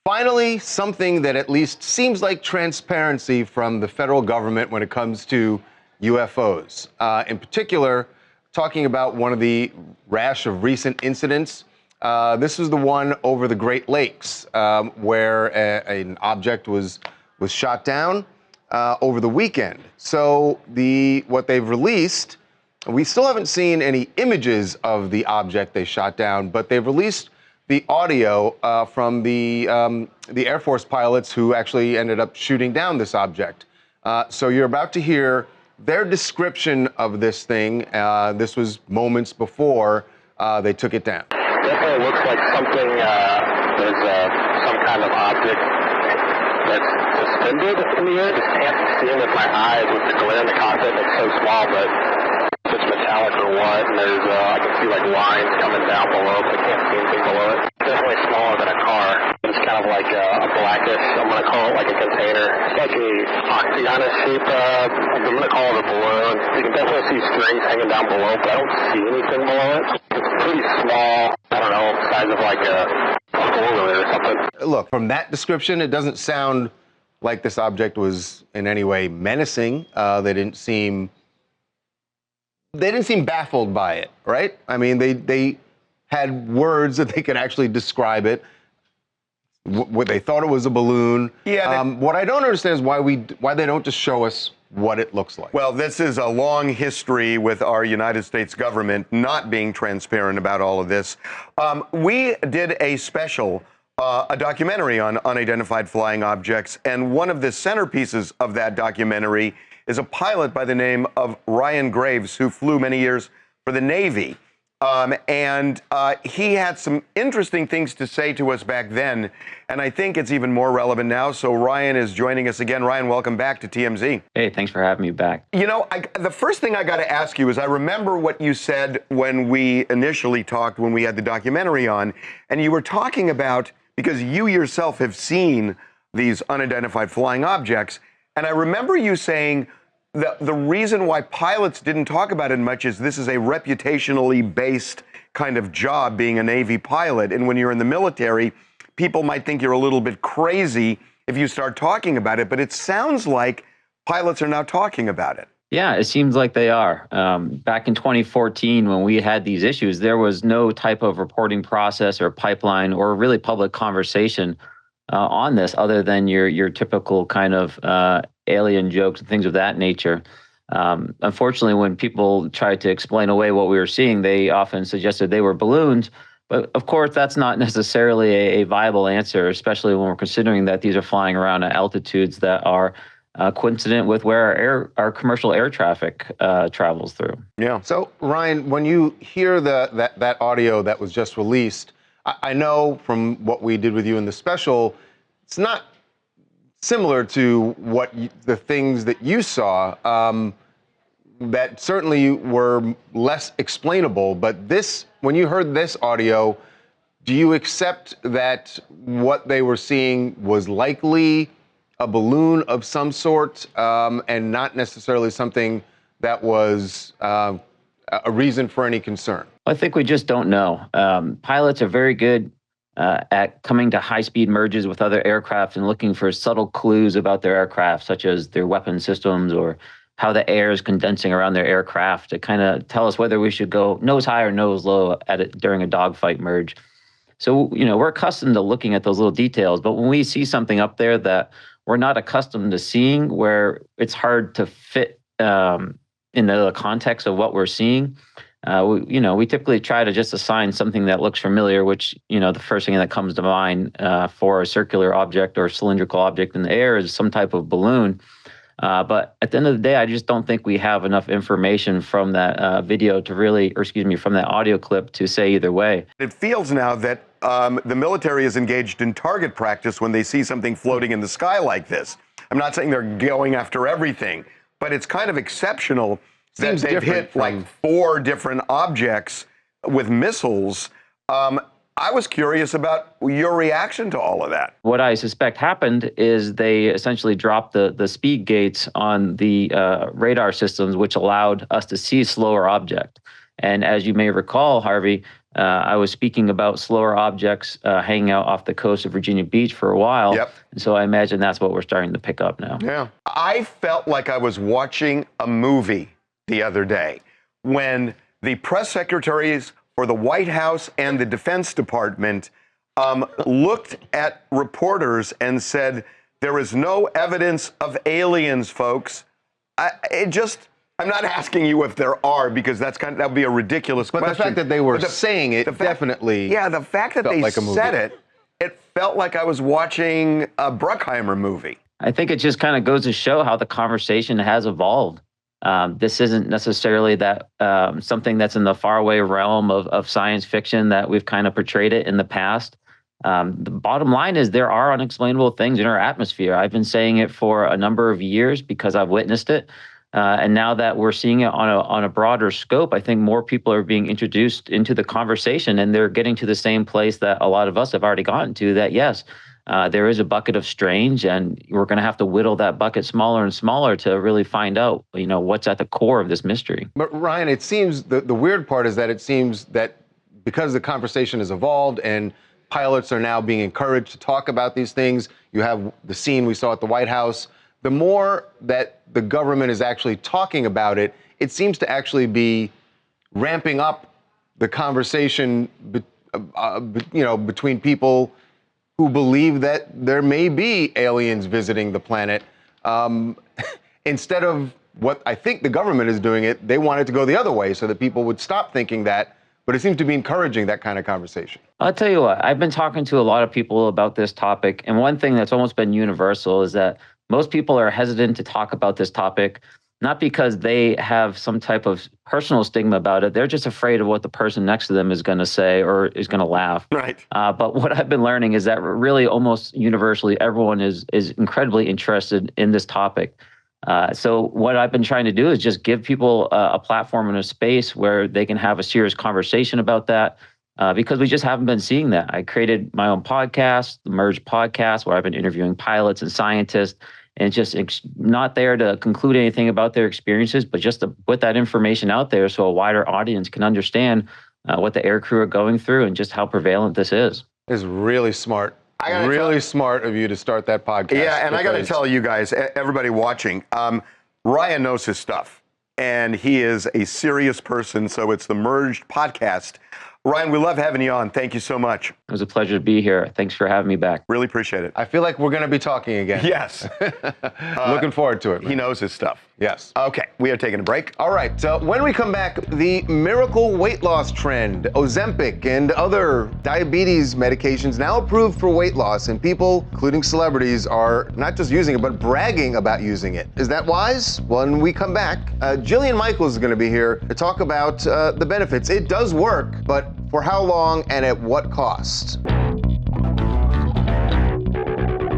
Finally, something that at least seems like transparency from the federal government when it comes to UFOs. In particular, talking about one of the rash of recent incidents. This was the one over the Great Lakes, where an object was shot down over the weekend. So what they've released, we still haven't seen any images of the object they shot down, but they've released the audio from the Air Force pilots who actually ended up shooting down this object. So you're about to hear their description of this thing. This was moments before they took it down. Definitely looks like something, there's some kind of object that's suspended in the air. Just can't see it with my eyes with the glare in the cockpit. It's so small, but if it's metallic or what, and there's, I can see like lines coming down below, but I can't see anything below it. It's definitely smaller than a car. It's kind of like a blackish, I'm going to call it like a container. It's like a octagonal shape, I'm going to call it a balloon. You can definitely see strings hanging down below, but I don't see anything below it. It's pretty small, I don't know, size of like a four-wheeler or something. Look, from that description, it doesn't sound like this object was in any way menacing. They didn't seem baffled by it, right? I mean, they had words that they could actually describe it. What they thought it was a balloon. Yeah. What I don't understand is why they don't just show us what it looks like. Well, this is a long history with our United States government not being transparent about all of this. We did a special, a documentary on unidentified flying objects, and one of the centerpieces of that documentary is a pilot by the name of Ryan Graves, who flew many years for the Navy. He had some interesting things to say to us back then, and I think it's even more relevant now. So Ryan is joining us again. Ryan, welcome back to TMZ. Hey, thanks for having me back. You know, the first thing I got to ask you is I remember what you said when we initially talked, when we had the documentary on, and you were talking about, because you yourself have seen these unidentified flying objects, and I remember you saying the reason why pilots didn't talk about it much is this is a reputationally based kind of job, being a Navy pilot. And when you're in the military, people might think you're a little bit crazy if you start talking about it. But it sounds like pilots are now talking about it. Yeah, it seems like they are. Back in 2014, when we had these issues, there was no type of reporting process or pipeline or really public conversation on this other than your typical kind of alien jokes and things of that nature. Unfortunately, when people tried to explain away what we were seeing, they often suggested they were balloons. But of course, that's not necessarily a viable answer, especially when we're considering that these are flying around at altitudes that are coincident with where our commercial air traffic travels through. Yeah. So, Ryan, when you hear that audio that was just released, I know from what we did with you in the special, it's not similar to the things that you saw that certainly were less explainable. But this, when you heard this audio, do you accept that what they were seeing was likely a balloon of some sort and not necessarily something that was a reason for any concern? I think we just don't know. Pilots are very good at coming to high-speed merges with other aircraft and looking for subtle clues about their aircraft, such as their weapon systems or how the air is condensing around their aircraft to kind of tell us whether we should go nose high or nose low at it during a dogfight merge. So, you know, we're accustomed to looking at those little details, but when we see something up there that we're not accustomed to seeing, where it's hard to fit in the context of what we're seeing, we typically try to just assign something that looks familiar, which, the first thing that comes to mind for a circular object or cylindrical object in the air is some type of balloon. But at the end of the day, I just don't think we have enough information from that video to really, from that audio clip to say either way. It feels now that the military is engaged in target practice when they see something floating in the sky like this. I'm not saying they're going after everything, but it's kind of exceptional that they've hit like 4 different objects with missiles. I was curious about your reaction to all of that. What I suspect happened is they essentially dropped the speed gates on the radar systems, which allowed us to see a slower object. And as you may recall, Harvey, I was speaking about slower objects hanging out off the coast of Virginia Beach for a while. Yep. And so I imagine that's what we're starting to pick up now. Yeah. I felt like I was watching a movie the other day when the press secretaries for the White House and the Defense Department looked at reporters and said, there is no evidence of aliens, folks. I'm not asking you if there are, because that would be a ridiculous question. But the fact that they were saying it definitely. Yeah, the fact that they like a movie. said it, it felt like I was watching a Bruckheimer movie. I think it just kind of goes to show how the conversation has evolved. This isn't necessarily that something that's in the faraway realm of science fiction that we've kind of portrayed it in the past. The bottom line is there are unexplainable things in our atmosphere. I've been saying it for a number of years because I've witnessed it. And now that we're seeing it on a broader scope, I think more people are being introduced into the conversation, and they're getting to the same place that a lot of us have already gotten to, that yes, there is a bucket of strange, and we're going to have to whittle that bucket smaller and smaller to really find out, what's at the core of this mystery. But Ryan, it seems the weird part is that it seems that because the conversation has evolved and pilots are now being encouraged to talk about these things, you have the scene we saw at the White House. The more that the government is actually talking about it, it seems to actually be ramping up the conversation, between people who believe that there may be aliens visiting the planet. Instead of what I think the government is doing it, they want it to go the other way so that people would stop thinking that. But it seems to be encouraging that kind of conversation. I'll tell you what, I've been talking to a lot of people about this topic, and one thing that's almost been universal is that most people are hesitant to talk about this topic, not because they have some type of personal stigma about it. They're just afraid of what the person next to them is going to say or is going to laugh. Right. But what I've been learning is that really almost universally, everyone is incredibly interested in this topic. So what I've been trying to do is just give people a platform and a space where they can have a serious conversation about that. Because we just haven't been seeing that. I created my own podcast, the Merge Podcast, where I've been interviewing pilots and scientists, and just not there to conclude anything about their experiences, but just to put that information out there so a wider audience can understand what the air crew are going through and just how prevalent this is. It's really smart. Really smart of you to start that podcast. Yeah, and I got to tell you guys, everybody watching, Ryan knows his stuff, and he is a serious person, so it's the Merged Podcast. Ryan, we love having you on. Thank you so much. It was a pleasure to be here. Thanks for having me back. Really appreciate it. I feel like we're going to be talking again. Yes. Looking forward to it, man. He knows his stuff. Yes. Okay, we are taking a break. All right, when we come back, the miracle weight loss trend, Ozempic and other diabetes medications now approved for weight loss, and people, including celebrities, are not just using it, but bragging about using it. Is that wise? When we come back, Jillian Michaels is going to be here to talk about the benefits. It does work, but for how long and at what cost?